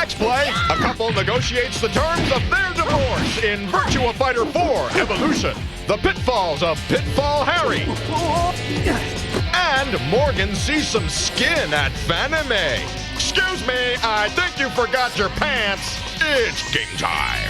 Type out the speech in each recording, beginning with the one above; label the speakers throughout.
Speaker 1: Let's play. A couple negotiates the terms of their divorce in Virtua Fighter 4 Evolution. The pitfalls of Pitfall Harry. And Morgan sees some skin at Fanime. Excuse me, I think you forgot your pants. It's game time.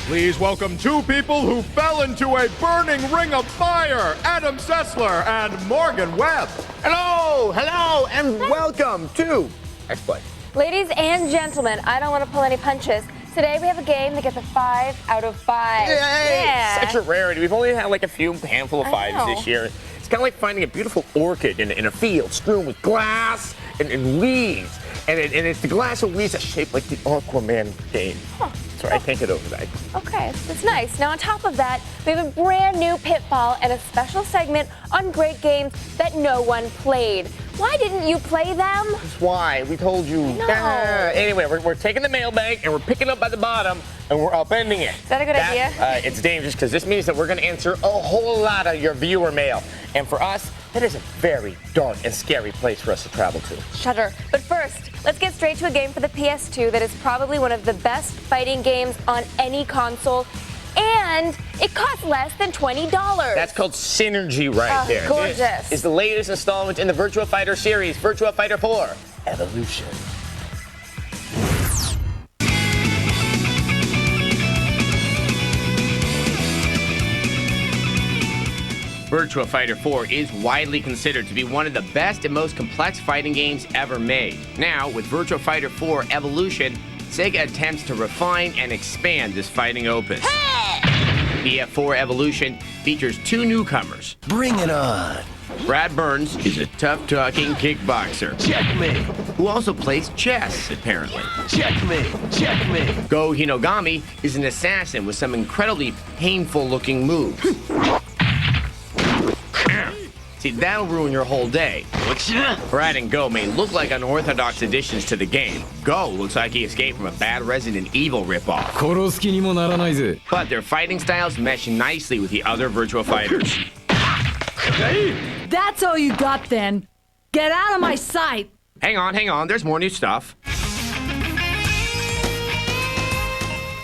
Speaker 1: Please welcome two people who fell into a burning ring of fire, Adam Sessler and Morgan Webb.
Speaker 2: Hello, and welcome to X-Play.
Speaker 3: Ladies and gentlemen, I don't want to pull any punches. Today we have a game that gets a 5 out of 5.
Speaker 2: Yay!
Speaker 3: Yeah.
Speaker 2: Such a rarity. We've only had like a handful of fives this year. It's kind of like finding a beautiful orchid in a field strewn with glass and leaves. And it's the glass and leaves that's shaped like the Aquaman game.
Speaker 3: Huh.
Speaker 2: Sorry, I can't get over that.
Speaker 3: Okay, that's nice. Now on top of that, we have a brand new Pitfall and a special segment on great games that no one played. Why didn't you play them?
Speaker 2: That's why. We told you.
Speaker 3: No.
Speaker 2: Anyway, we're taking the mailbag and we're picking up by the bottom and we're upending it.
Speaker 3: Is that a good idea?
Speaker 2: It's dangerous because this means that we're going to answer a whole lot of your viewer mail. And for us, that is a very dark and scary place for us to travel to.
Speaker 3: Shudder. But first, let's get straight to a game for the PS2 that is probably one of the best fighting games on any console. And it costs less than $20.
Speaker 2: That's called synergy right there.
Speaker 3: Gorgeous.
Speaker 2: This is the latest installment in the Virtua Fighter series, Virtua Fighter 4 Evolution. Virtua Fighter 4 is widely considered to be one of the best and most complex fighting games ever made. Now, with Virtua Fighter 4 Evolution, Sega attempts to refine and expand this fighting opus. VF4 Evolution features two newcomers.
Speaker 4: Bring it on.
Speaker 2: Brad Burns is a tough-talking kickboxer.
Speaker 4: Checkmate.
Speaker 2: Who also plays chess, apparently.
Speaker 4: Checkmate. Checkmate.
Speaker 2: Go Hinogami is an assassin with some incredibly painful-looking moves. See, that'll ruin your whole day. Brad and Go may look like unorthodox additions to the game. Go looks like he escaped from a bad Resident Evil ripoff. But their fighting styles mesh nicely with the other Virtua Fighters.
Speaker 5: That's all you got then. Get out of my sight.
Speaker 2: Hang on, there's more new stuff.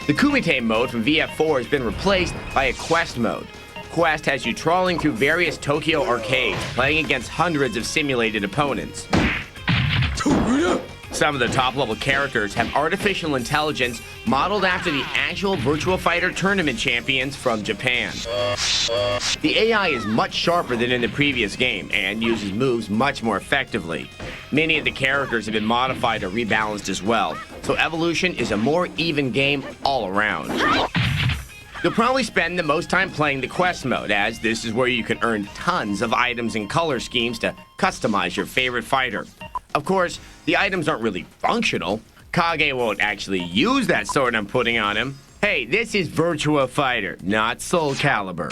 Speaker 2: The Kumite mode from VF4 has been replaced by a quest mode. Quest has you trawling through various Tokyo arcades, playing against hundreds of simulated opponents. Some of the top-level characters have artificial intelligence modeled after the actual Virtua Fighter tournament champions from Japan. The AI is much sharper than in the previous game and uses moves much more effectively. Many of the characters have been modified or rebalanced as well, so Evolution is a more even game all around. You'll probably spend the most time playing the quest mode, as this is where you can earn tons of items and color schemes to customize your favorite fighter. Of course, the items aren't really functional. Kage won't actually use that sword I'm putting on him. Hey, this is Virtua Fighter, not Soul Calibur.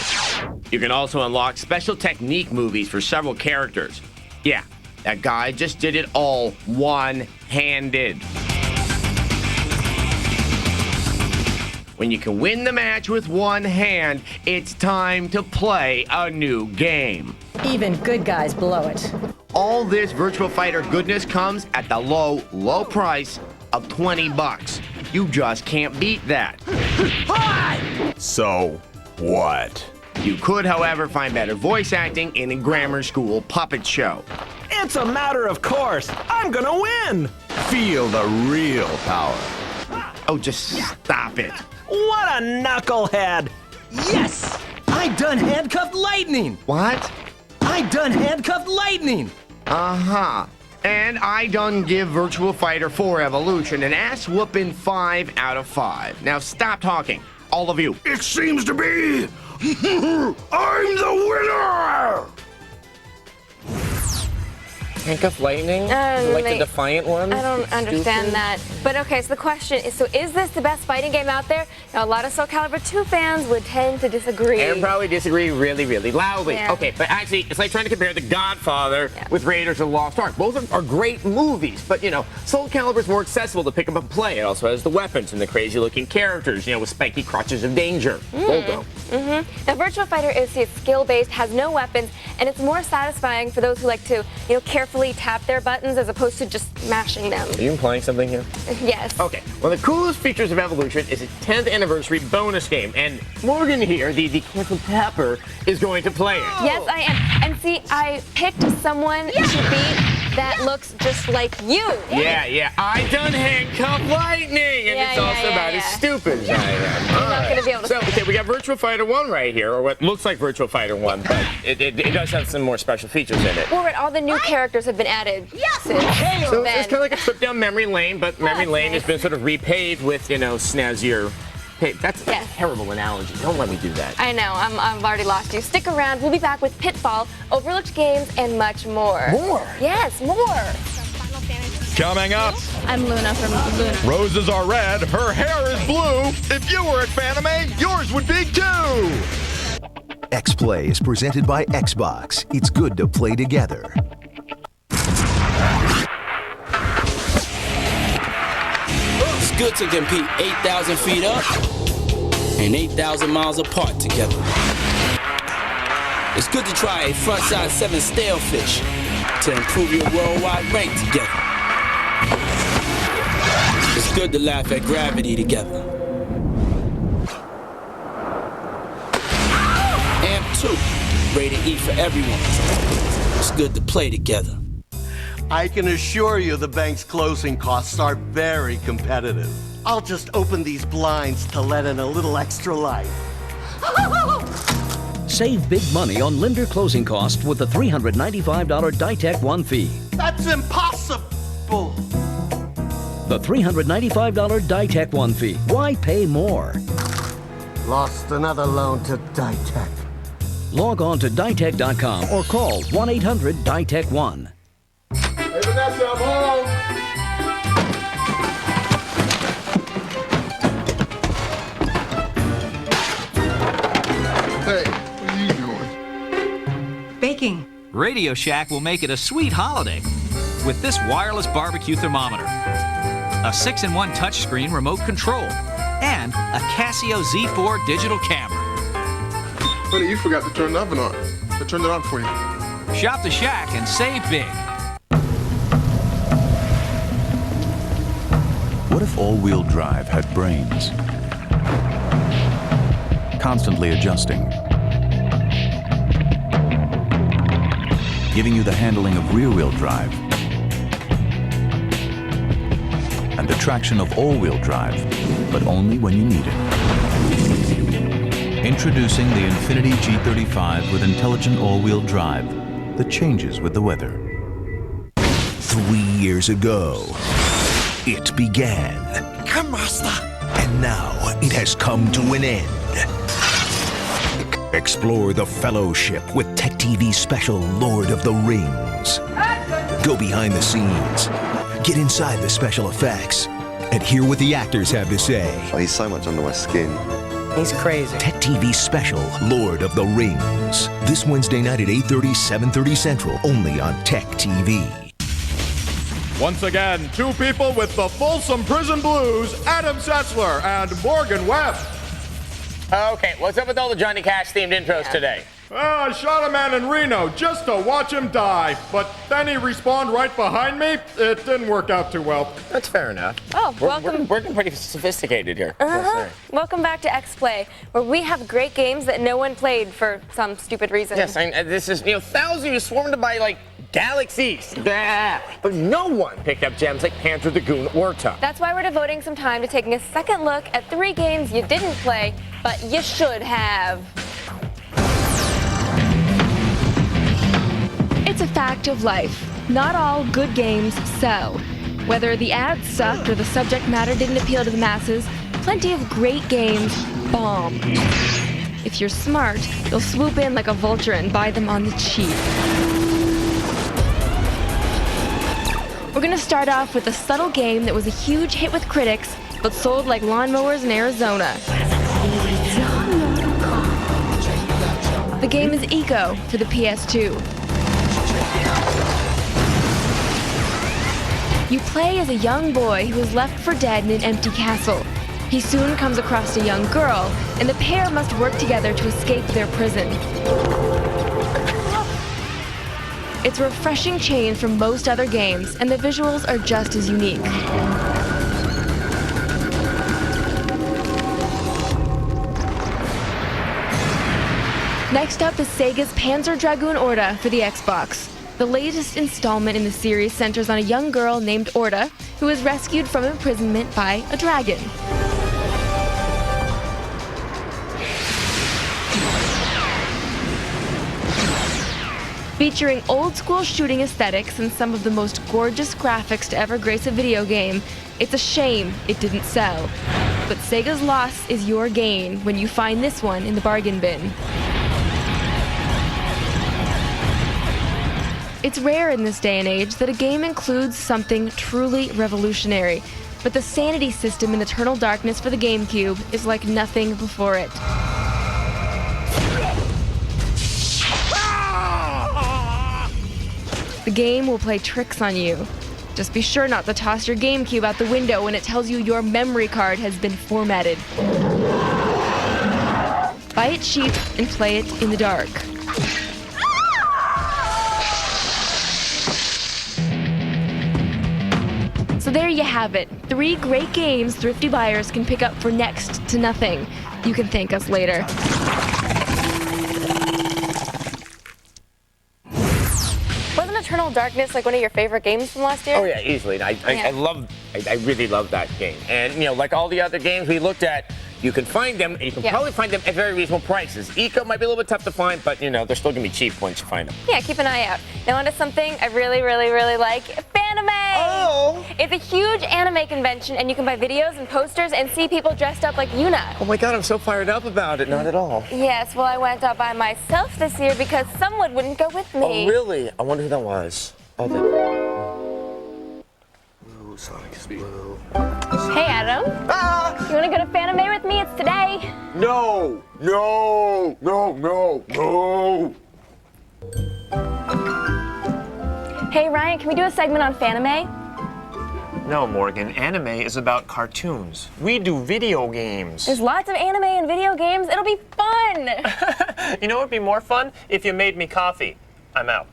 Speaker 2: You can also unlock special technique movies for several characters. Yeah, that guy just did it all one-handed. When you can win the match with one hand, it's time to play a new game.
Speaker 5: Even good guys blow it.
Speaker 2: All this Virtua Fighter goodness comes at the low price of $20. You just can't beat that.
Speaker 4: So, what?
Speaker 2: You could, however, find better voice acting in a grammar school puppet show.
Speaker 6: It's a matter of course. I'm gonna win.
Speaker 4: Feel the real power.
Speaker 2: Oh, just stop it.
Speaker 6: What a knucklehead.
Speaker 4: Yes! I done handcuffed lightning!
Speaker 2: What?
Speaker 4: I done handcuffed lightning!
Speaker 2: Uh-huh. And I done give Virtua Fighter 4 Evolution an ass-whooping 5 out of 5. Now stop talking, all of you.
Speaker 4: It seems to be I'm the winner!
Speaker 2: Handcuff lightning? Like the defiant one?
Speaker 3: I don't understand that. But okay, so the question is, so is this the best fighting game out there? Now, a lot of Soul Calibur 2 fans would tend to disagree.
Speaker 2: And probably disagree really, really loudly.
Speaker 3: Yeah.
Speaker 2: Okay, but actually, it's like trying to compare The Godfather with Raiders of the Lost Ark. Both are great movies, but, you know, Soul Calibur is more accessible to pick up and play. It also has the weapons and the crazy-looking characters, you know, with spiky crotches of danger. Voldo.
Speaker 3: Now, Virtua Fighter is skill-based, has no weapons, and it's more satisfying for those who like to, you know, carefully tap their buttons as opposed to just mashing them.
Speaker 2: Are you implying something here?
Speaker 3: Yes.
Speaker 2: Okay, well, the coolest features of Evolution is a 10th anniversary bonus game, and Morgan here, the careful tapper, is going to play it.
Speaker 3: Yes, I am. And see, I picked someone to beat that looks just like you.
Speaker 2: Yeah, I done handcuff lightning, and it's also about as stupid as I am.
Speaker 3: You're not going to be able to.
Speaker 2: So, okay, we got Virtua Fighter 1 right here, or what looks like Virtua Fighter 1, but it does have some more special features in it.
Speaker 3: Well, right, all the new characters have been added since
Speaker 2: So
Speaker 3: then.
Speaker 2: it's kind of like a trip down memory lane, but memory lane has been sort of repaved with, you know, snazzier. Hey, that's a terrible analogy. Don't let me do that.
Speaker 3: I know, I've already lost you. Stick around, we'll be back with Pitfall, overlooked games, and much more.
Speaker 2: More?
Speaker 3: Yes, more.
Speaker 1: Coming up,
Speaker 5: I'm Luna from Luna.
Speaker 1: roses are red, her hair is blue. If you were at Fanime, yours would be too.
Speaker 7: X-Play is presented by Xbox. It's good to play together.
Speaker 8: It's good to compete 8,000 feet up and 8,000 miles apart together. It's good to try a frontside 7 stalefish to improve your worldwide rank together. It's good to laugh at gravity together. Amp 2, rated E for everyone. It's good to play together.
Speaker 9: I can assure you the bank's closing costs are very competitive. I'll just open these blinds to let in a little extra light.
Speaker 4: Save big money on lender closing costs with the $395 Ditech One fee.
Speaker 9: That's impossible!
Speaker 4: The $395 Ditech One fee. Why pay more?
Speaker 9: Lost another loan to Ditech.
Speaker 4: Log on to Ditech.com or call 1-800-DITECH-1.
Speaker 1: Hey, Vanessa, I'm home. Hey, what are you doing?
Speaker 10: Baking.
Speaker 11: Radio Shack will make it a sweet holiday with this wireless barbecue thermometer, a 6-in-1 touchscreen remote control, and a Casio Z4 digital camera.
Speaker 1: Honey, you forgot to turn the oven on. I turned it on for you.
Speaker 11: Shop the Shack and save big.
Speaker 12: What if all-wheel drive had brains? Constantly adjusting. Giving you the handling of rear-wheel drive. And the traction of all-wheel drive, but only when you need it. Introducing the Infiniti G35 with intelligent all-wheel drive that changes with the weather.
Speaker 7: 3 years ago, it began.
Speaker 9: Come, Master!
Speaker 7: And now it has come to an end. Explore the Fellowship with Tech TV special Lord of the Rings. Go behind the scenes, get inside the special effects, and hear what the actors have to say.
Speaker 13: Oh, he's so much under my skin.
Speaker 4: He's crazy.
Speaker 7: Tech TV special Lord of the Rings. This Wednesday night at 8:30, 7:30 Central, only on Tech TV.
Speaker 1: Once again, two people with the Folsom Prison Blues, Adam Setzler and Morgan Webb.
Speaker 2: Okay, what's up with all the Johnny Cash themed intros today?
Speaker 1: I shot a man in Reno just to watch him die, but then he respawned right behind me. It didn't work out too well.
Speaker 2: That's fair enough.
Speaker 3: Oh, welcome.
Speaker 2: We're getting pretty sophisticated here.
Speaker 3: Welcome back to X-Play, where we have great games that no one played for some stupid reason.
Speaker 2: Yes, this is, thousands swarmed by, galaxies. Blah. But no one picked up gems like Panzer Dragoon Orta.
Speaker 3: That's why we're devoting some time to taking a second look at 3 games you didn't play, but you should have.
Speaker 14: It's a fact of life. Not all good games sell. Whether the ads sucked or the subject matter didn't appeal to the masses, plenty of great games bombed. If you're smart, you'll swoop in like a vulture and buy them on the cheap. gonna start off with a subtle game that was a huge hit with critics, but sold like lawnmowers in Arizona. The game is Eco for the PS2. You play as a young boy who is left for dead in an empty castle. He soon comes across a young girl, and the pair must work together to escape their prison. It's a refreshing change from most other games, and the visuals are just as unique. Next up is Sega's Panzer Dragoon Orta for the Xbox. The latest installment in the series centers on a young girl named Orta, who is rescued from imprisonment by a dragon. Featuring old-school shooting aesthetics and some of the most gorgeous graphics to ever grace a video game, it's a shame it didn't sell. But Sega's loss is your gain when you find this one in the bargain bin. It's rare in this day and age that a game includes something truly revolutionary, but the Sanity system in Eternal Darkness for the GameCube is like nothing before it. The game will play tricks on you. Just be sure not to toss your GameCube out the window when it tells you your memory card has been formatted. Buy it cheap and play it in the dark. So there you have it. 3 great games thrifty buyers can pick up for next to nothing. You can thank us later.
Speaker 3: Wasn't Eternal Darkness like one of your favorite games from last year?
Speaker 2: Oh yeah, easily. I really love that game. And you know, like all the other games we looked at, you can find them, and you can probably find them at very reasonable prices. Eco might be a little bit tough to find, but you know, they're still gonna be cheap once you find them.
Speaker 3: Yeah, keep an eye out. Now onto something I really like, Fanime! Oh! It's a huge anime convention, and you can buy videos and posters and see people dressed up like Yuna.
Speaker 2: Oh my god, I'm so fired up about it. Not at all.
Speaker 3: Yes, well I went out by myself this year because someone wouldn't go with me.
Speaker 2: Oh really? I wonder who that was. Oh, Blue, Sonic's Blue.
Speaker 3: Hey Adam. You wanna go to Fanime with me? It's today.
Speaker 2: No!
Speaker 3: Hey Ryan, can we do a segment on Fanime?
Speaker 10: No, Morgan. Anime is about cartoons. We do video games.
Speaker 3: There's lots of anime and video games. It'll be fun.
Speaker 10: You know what would be more fun? If you made me coffee. I'm out.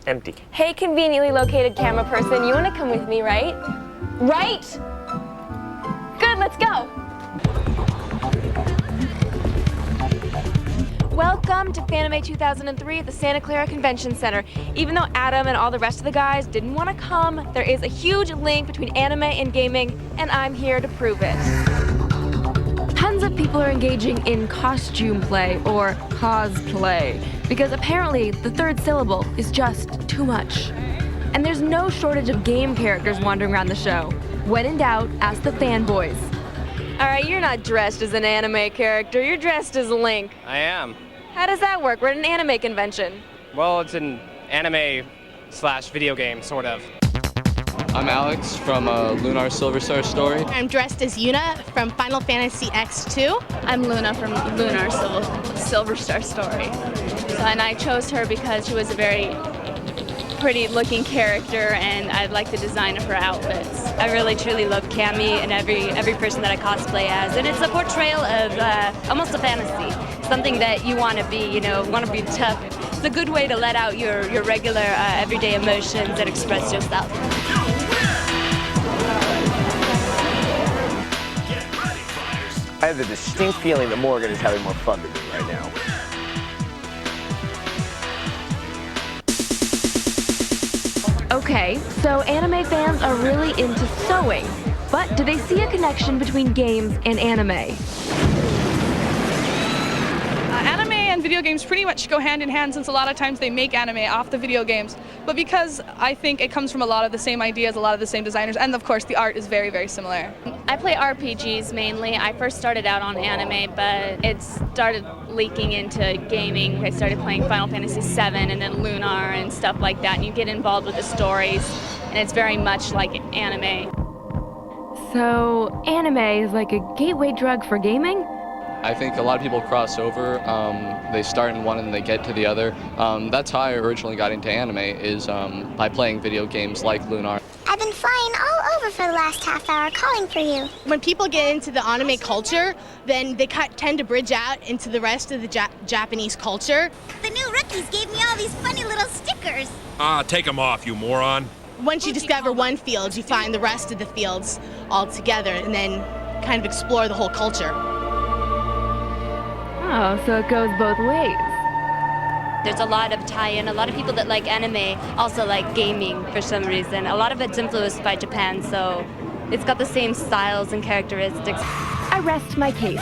Speaker 10: Empty.
Speaker 3: Hey, conveniently located camera person, you want to come with me, right? Right? Good, let's go. Welcome to Fanime 2003 at the Santa Clara Convention Center. Even though Adam and all the rest of the guys didn't want to come, there is a huge link between anime and gaming, and I'm here to prove it. Tons of people are engaging in costume play, or cosplay, because apparently the third syllable is just too much. And there's no shortage of game characters wandering around the show. When in doubt, ask the fanboys. All right, you're not dressed as an anime character, you're dressed as Link.
Speaker 13: I am.
Speaker 3: How does that work? We're at an anime convention.
Speaker 13: Well, it's an anime/video game, sort of.
Speaker 15: I'm Alex from Lunar Silver Star Story.
Speaker 16: I'm dressed as Yuna from Final Fantasy X2.
Speaker 17: I'm Luna from Lunar Silver Star Story. And I chose her because she was a very pretty looking character and I like the design of her outfits.
Speaker 18: I really truly love Cammy and every person that I cosplay as, and it's a portrayal of almost a fantasy, something that you want to be, you know, want to be tough. It's a good way to let out your regular everyday emotions and express yourself.
Speaker 2: I have the distinct feeling that Morgan is having more fun than me right now.
Speaker 14: Okay, so anime fans are really into sewing, but do they see a connection between games and anime?
Speaker 19: Anime and video games pretty much go hand in hand, since a lot of times they make anime off the video games. But because I think it comes from a lot of the same ideas, a lot of the same designers, and of course the art is very, very similar.
Speaker 17: I play RPGs mainly. I first started out on anime, but it started leaking into gaming. I started playing Final Fantasy VII and then Lunar and stuff like that, and you get involved with the stories, and it's very much like anime.
Speaker 14: So, anime is like a gateway drug for gaming?
Speaker 15: I think a lot of people cross over. They start in one and they get to the other. That's how I originally got into anime, is by playing video games like Lunar.
Speaker 20: I've been flying all over for the last half hour calling for you.
Speaker 16: When people get into the anime culture, then they tend to bridge out into the rest of the Japanese culture.
Speaker 20: The new rookies gave me all these funny little stickers.
Speaker 21: Take them off, you moron.
Speaker 16: Once you discover one field, you find the rest of the fields all together and then kind of explore the whole culture.
Speaker 14: Oh, so it goes both ways.
Speaker 18: There's a lot of tie-in. A lot of people that like anime also like gaming for some reason. A lot of it's influenced by Japan, so it's got the same styles and characteristics.
Speaker 14: I rest my case.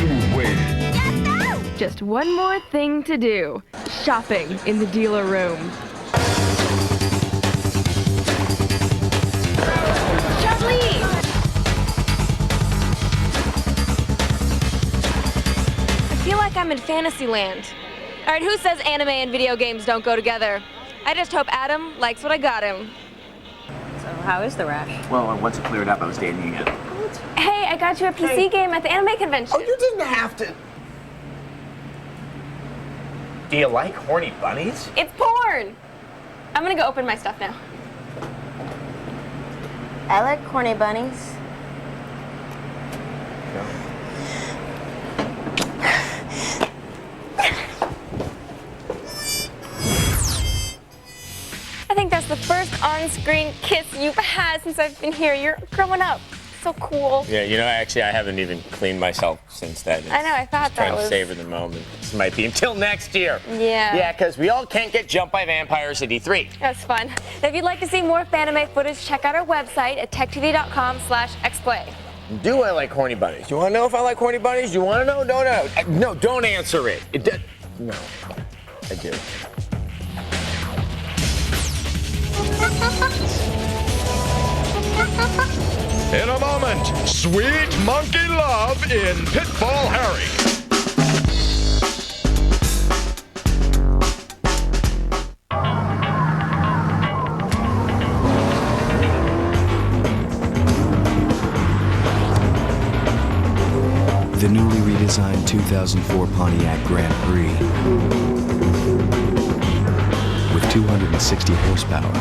Speaker 21: You win.
Speaker 14: Just one more thing to do. Shopping in the dealer room. Charlie!
Speaker 3: I feel like I'm in Fantasyland. All right, who says anime and video games don't go together? I just hope Adam likes what I got him.
Speaker 22: So how is the rash?
Speaker 2: Well, once it cleared up, I was dating again.
Speaker 3: Hey, I got you a PC game at the anime convention.
Speaker 2: Oh, you didn't have to. Do you like horny bunnies?
Speaker 3: It's porn! I'm gonna go open my stuff now.
Speaker 22: I like horny bunnies.
Speaker 3: I think that's the first on-screen kiss you've had since I've been here. You're growing up. So cool.
Speaker 2: Yeah, you know, actually, I haven't even cleaned myself since then.
Speaker 3: I know, I thought that was...
Speaker 2: Trying to savor the moment. This might be until next year.
Speaker 3: Yeah.
Speaker 2: Yeah, because we all can't get jumped by vampires at E3.
Speaker 3: That's fun. If you'd like to see more Fanime footage, check out our website at techtv.com/xplay.
Speaker 2: Do I like horny bunnies? You want to know if I like horny bunnies? You want to know? No, don't answer it. No, I do.
Speaker 1: In a moment, sweet monkey love in Pitfall Harry.
Speaker 7: The newly redesigned 2004 Pontiac Grand Prix with 260 horsepower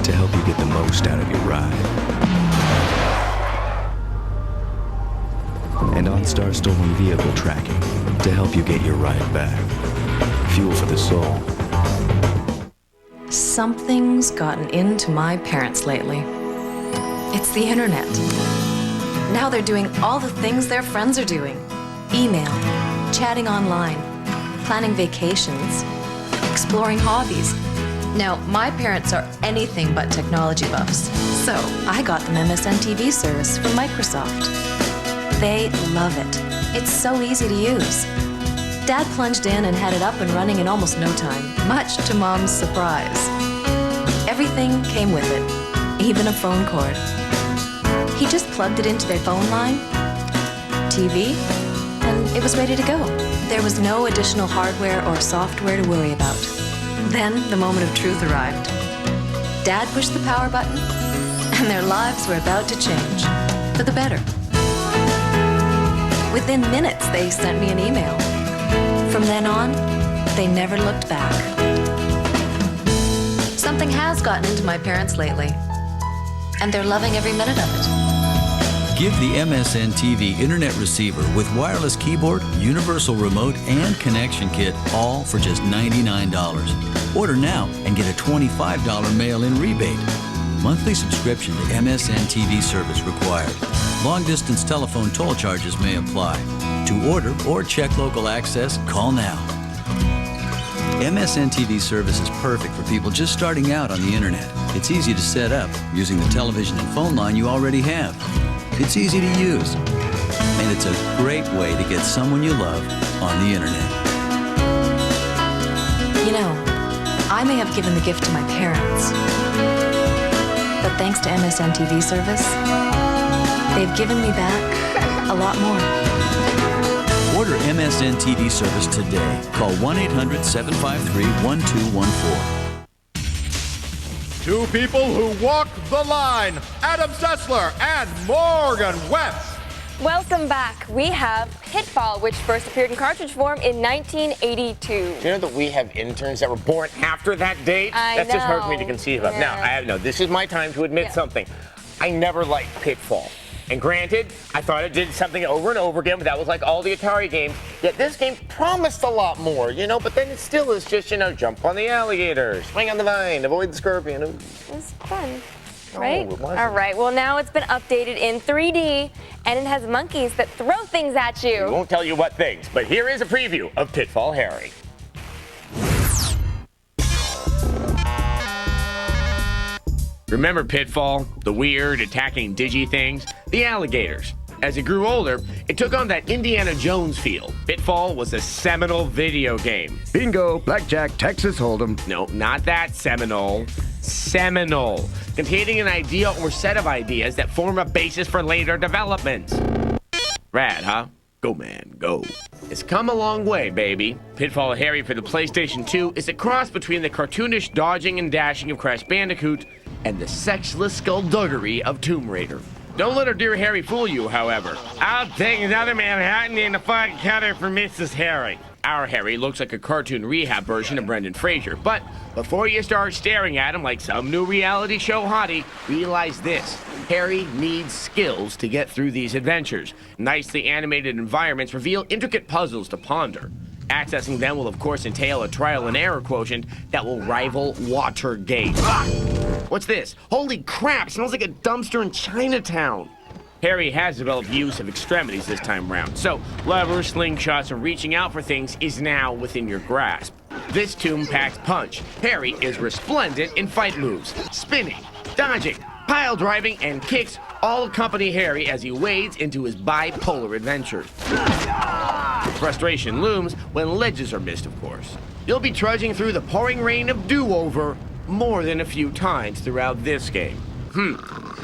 Speaker 7: to help you get the most out of your ride. And OnStar stolen vehicle tracking to help you get your ride back. Fuel for the soul.
Speaker 23: Something's gotten into my parents lately. It's the internet. Now they're doing all the things their friends are doing. Email, chatting online, planning vacations, exploring hobbies. Now, my parents are anything but technology buffs, so I got them MSN TV service from Microsoft. They love it. It's so easy to use. Dad plunged in and had it up and running in almost no time, much to Mom's surprise. Everything came with it, even a phone cord. He just plugged it into their phone line, TV, and it was ready to go. There was no additional hardware or software to worry about. Then the moment of truth arrived. Dad pushed the power button, and their lives were about to change, for the better. Within minutes, they sent me an email. From then on, they never looked back. Something has gotten into my parents lately, and they're loving every minute of it.
Speaker 12: Give the MSN TV Internet Receiver with wireless keyboard, universal remote, and connection kit all for just $99. Order now and get a $25 mail-in rebate. Monthly subscription to MSN TV service required. Long-distance telephone toll charges may apply. To order or check local access, call now. MSN TV service is perfect for people just starting out on the internet. It's easy to set up using the television and phone line you already have. It's easy to use, and it's a great way to get someone you love on the internet.
Speaker 23: You know, I may have given the gift to my parents, but thanks to MSN TV service, they've given me back a lot more.
Speaker 12: Order MSN TV service today. Call 1-800-753-1214.
Speaker 1: Two people who walk the line, Adam Sessler and Morgan West.
Speaker 3: Welcome back. We have Pitfall, which first appeared in cartridge form in 1982.
Speaker 2: You know that we have interns that were born after that date? That's just hard for me to conceive of.
Speaker 3: Yeah.
Speaker 2: Now, this is my time to admit something. I never liked Pitfall. And granted, I thought it did something over and over again, but that was like all the Atari games. Yet this game promised a lot more, but then it still is just, jump on the alligator, swing on the vine, avoid the scorpion.
Speaker 3: It was fun. Right?
Speaker 2: No, it wasn't.
Speaker 3: All right. Well, now it's been updated in 3D, and it has monkeys that throw things at you.
Speaker 2: We won't tell you what things, but here is a preview of Pitfall Harry. Remember Pitfall? The weird, attacking digi things? The alligators. As it grew older, it took on that Indiana Jones feel. Pitfall was a seminal video game.
Speaker 5: Bingo, blackjack, Texas Hold'em.
Speaker 2: No, not that seminal. Seminal. Containing an idea or set of ideas that form a basis for later developments. Rad, huh? Go, man, go. It's come a long way, baby. Pitfall Harry for the PlayStation 2 is a cross between the cartoonish dodging and dashing of Crash Bandicoot and the sexless skullduggery of Tomb Raider. Don't let our dear Harry fool you, however. I'll take another Manhattan in the fucking cutter for Mrs. Harry. Our Harry looks like a cartoon rehab version of Brendan Fraser, but before you start staring at him like some new reality show hottie, realize this. Harry needs skills to get through these adventures. Nicely animated environments reveal intricate puzzles to ponder. Accessing them will of course entail a trial and error quotient that will rival Watergate. What's this? Holy crap, smells like a dumpster in Chinatown. Harry has developed use of extremities this time round, so levers, slingshots, and reaching out for things is now within your grasp. This tomb packs punch. Harry is resplendent in fight moves, spinning, dodging, pile driving, and kicks all accompany Harry as he wades into his bipolar adventures. Frustration looms when ledges are missed, of course. You'll be trudging through the pouring rain of do-over more than a few times throughout this game.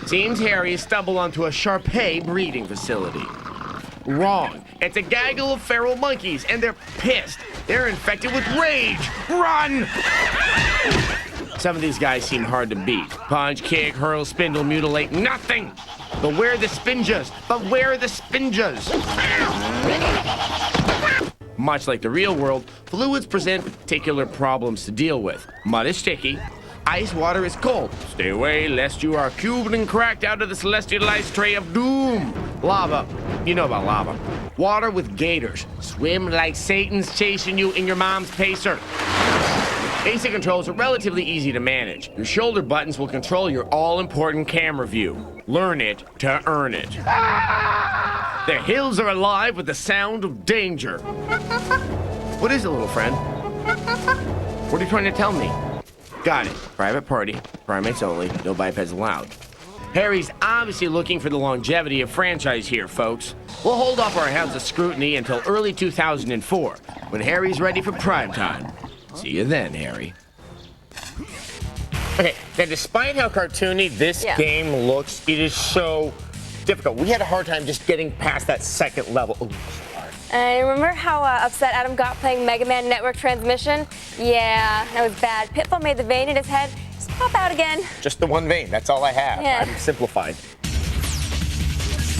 Speaker 2: Seems Harry stumbled onto a Shar-Pei breeding facility. Wrong. It's a gaggle of feral monkeys, and they're pissed. They're infected with rage. Run! Some of these guys seem hard to beat. Punch, kick, hurl, spindle, mutilate, nothing! Beware the spinjas! Beware the spinjas! Much like the real world, fluids present particular problems to deal with. Mud is sticky. Ice water is cold. Stay away lest you are cubed and cracked out of the celestial ice tray of doom. Lava. You know about lava. Water with gators. Swim like Satan's chasing you in your mom's pacer. Basic controls are relatively easy to manage. Your shoulder buttons will control your all-important camera view. Learn it to earn it. The hills are alive with the sound of danger. What is it, little friend? What are you trying to tell me? Got it. Private party. Primates only. No bipeds allowed. Harry's obviously looking for the longevity of franchise here, folks. We'll hold off our hounds of scrutiny until early 2004, when Harry's ready for prime time. See you then, Harry. Okay, now despite how cartoony this game looks, it is so difficult. We had a hard time just getting past that second level. Ooh.
Speaker 3: I remember how upset Adam got playing Mega Man Network Transmission? Yeah, that was bad. Pitfall made the vein in his head just pop out again.
Speaker 2: Just the one vein, that's all I have.
Speaker 3: Yeah.
Speaker 2: I'm simplified.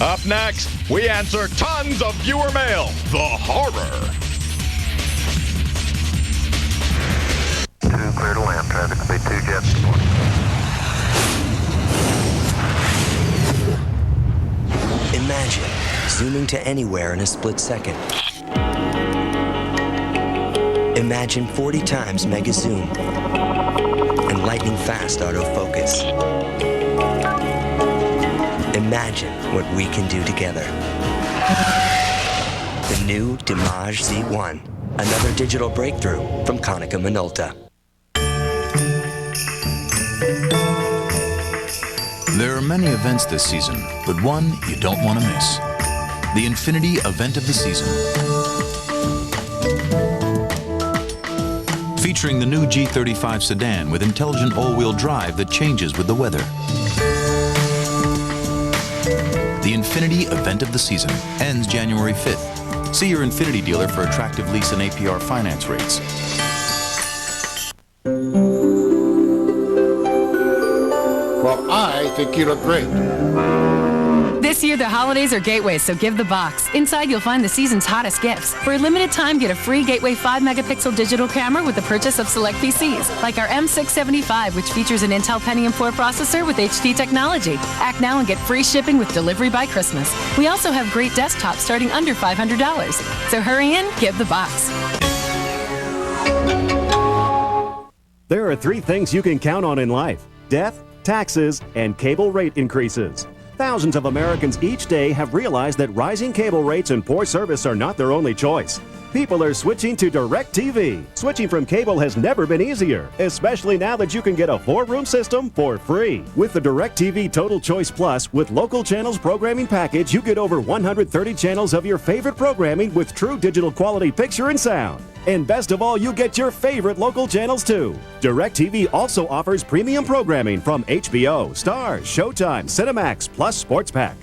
Speaker 1: Up next, we answer tons of viewer mail. The horror.
Speaker 6: Clear to land, traffic, speed 2 jets.
Speaker 8: Imagine zooming to anywhere in a split second. Imagine 40 times mega zoom and lightning fast autofocus. Imagine what we can do together. The new Dimage Z1, another digital breakthrough from Konica Minolta.
Speaker 24: There are many events this season, but one you don't want to miss. The Infinity Event of the Season. Featuring the new G35 sedan with intelligent all-wheel drive that changes with the weather. The Infinity Event of the Season ends January 5th. See your Infinity dealer for attractive lease and APR finance rates.
Speaker 4: Well, I think you look great.
Speaker 9: This year, the holidays are Gateway's, so give the box. Inside, you'll find the season's hottest gifts. For a limited time, get a free Gateway 5-megapixel digital camera with the purchase of select PCs, like our M675, which features an Intel Pentium 4 processor with HD technology. Act now and get free shipping with delivery by Christmas. We also have great desktops starting under $500. So hurry in, give the box.
Speaker 10: There are 3 things you can count on in life: death, taxes, and cable rate increases. Thousands of Americans each day have realized that rising cable rates and poor service are not their only choice. People are switching to DirecTV. Switching from cable has never been easier, especially now that you can get a 4-room system for free. With the DirecTV Total Choice Plus with local channels programming package, you get over 130 channels of your favorite programming with true digital quality picture and sound. And best of all, you get your favorite local channels too. DirecTV also offers premium programming from HBO, Starz, Showtime, Cinemax, plus Sports Pack.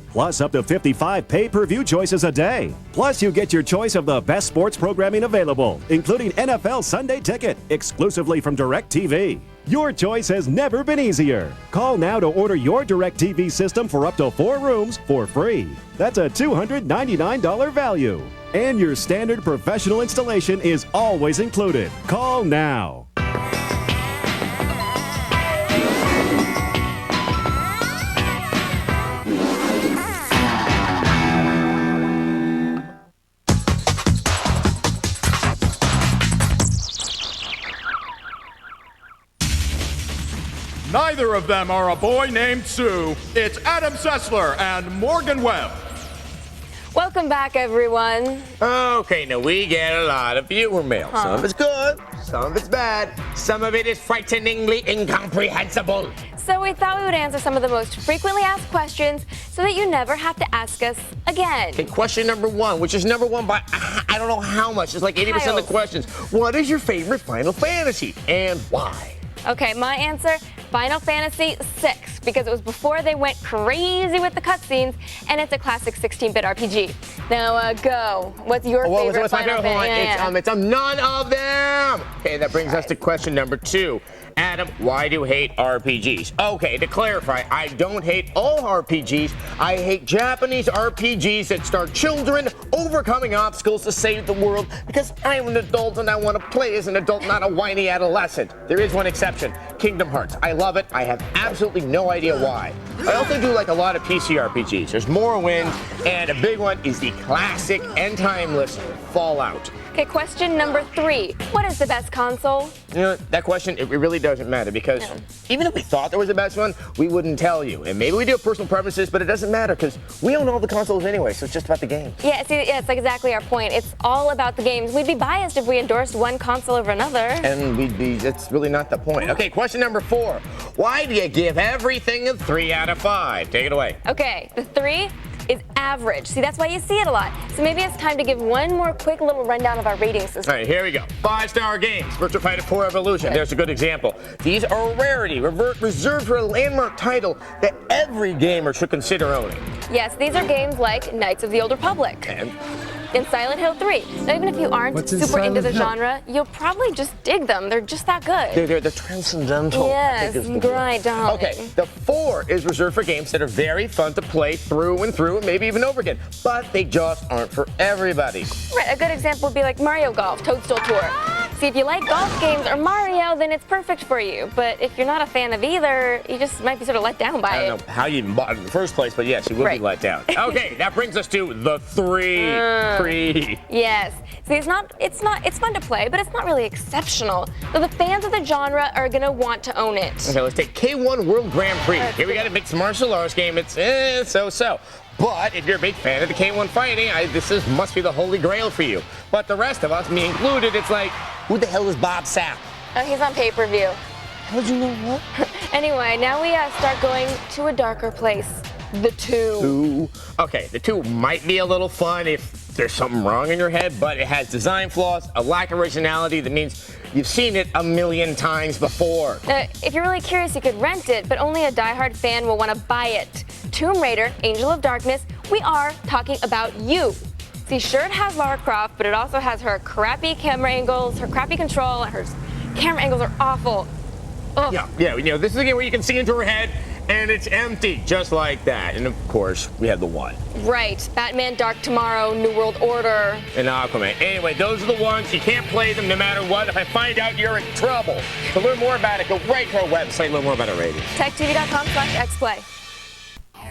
Speaker 10: Plus up to 55 pay-per-view choices a day. Plus you get your choice of the best sports programming available, including NFL Sunday Ticket, exclusively from DirecTV. Your choice has never been easier. Call now to order your DirecTV system for up to 4 rooms for free. That's a $299 value. And your standard professional installation is always included. Call now.
Speaker 1: Neither of them are a boy named Sue. It's Adam Sessler and Morgan Webb.
Speaker 3: Welcome back, everyone.
Speaker 2: Okay, now we get a lot of viewer mail.
Speaker 3: Huh.
Speaker 2: Some of it's good, some of it's bad, some of it is frighteningly incomprehensible.
Speaker 3: So we thought we would answer some of the most frequently asked questions so that you never have to ask us again.
Speaker 2: Okay, question number 1, which is number 1 by I don't know how much. It's like 80% of the questions. What is your favorite Final Fantasy and why?
Speaker 3: Okay, my answer, Final Fantasy VI, because it was before they went crazy with the cutscenes, and it's a classic 16-bit RPG. Now, go. What's your favorite Final Fantasy?
Speaker 2: It's none of them. Okay, that brings us to question number 2. Adam, why do you hate RPGs? Okay, to clarify, I don't hate all RPGs. I hate Japanese RPGs that start children overcoming obstacles to save the world because I'm an adult and I want to play as an adult, not a whiny adolescent. There is one exception, Kingdom Hearts. I love it. I have absolutely no idea why. I also do like a lot of PC RPGs. There's Morrowind, and a big one is the classic and timeless Fallout.
Speaker 3: Okay, question number 3. What is the best console?
Speaker 2: You know, that question, it really doesn't matter because even if we thought there was a best one, we wouldn't tell you. And maybe we do have personal preferences, but it doesn't matter because we own all the consoles anyway, so it's just about the games.
Speaker 3: Yeah, see, it's exactly our point. It's all about the games. We'd be biased if we endorsed one console over another.
Speaker 2: And that's really not the point. Okay, question number 4. Why do you give everything a 3 out of 5? Take it away.
Speaker 3: Okay, the 3 is average. See, that's why you see it a lot. So maybe it's time to give one more quick little rundown of our rating system.
Speaker 2: All right, here we go. 5-star games. Virtua Fighter 4 Evolution. Good. There's a good example. These are a rarity, reserved for a landmark title that every gamer should consider owning.
Speaker 3: Yes, these are games like Knights of the Old Republic. And Silent Hill 3. Now, even if you aren't super into the genre, you'll probably just dig them. They're just that good.
Speaker 2: They're transcendental.
Speaker 3: Yes, great, darling.
Speaker 2: Okay, the 4 is reserved for games that are very fun to play through and through and maybe even over again, but they just aren't for everybody.
Speaker 3: Right, a good example would be like Mario Golf, Toadstool Tour. See, if you like golf games or Mario, then it's perfect for you. But if you're not a fan of either, you just might be sort of let down by it.
Speaker 2: I don't know how you even bought it in the first place, but yes, you will be let down. Okay, that brings us to the 3.
Speaker 3: Yes. See, it's fun to play, but it's not really exceptional. So the fans of the genre are gonna want to own it.
Speaker 2: Okay, let's take K1 World Grand Prix. Here we got a mixed martial arts game. It's so-so. But if you're a big fan of the K1 fighting, this must be the holy grail for you. But the rest of us, me included, it's like, who the hell is Bob Sapp?
Speaker 3: Oh, he's on pay-per-view.
Speaker 2: How did you know what?
Speaker 3: Anyway, now we start going to a darker place. The 2.
Speaker 2: Okay, the 2 might be a little fun if there's something wrong in your head, but it has design flaws, a lack of originality that means you've seen it a million times before.
Speaker 3: If you're really curious, you could rent it, but only a diehard fan will want to buy it. Tomb Raider, Angel of Darkness, we are talking about you. See, sure, it has Lara Croft, but it also has her crappy camera angles, her crappy control, and her camera angles are awful. Ugh.
Speaker 2: Yeah, you know, this is a game where you can see into her head, and it's empty, just like that. And of course, we have the one.
Speaker 3: Right, Batman, Dark Tomorrow, New World Order.
Speaker 2: And Aquaman. Anyway, those are the ones. You can't play them no matter what. If I find out, you're in trouble. To learn more about it, go right to our website, learn more about our ratings.
Speaker 3: TechTV.com/xplay.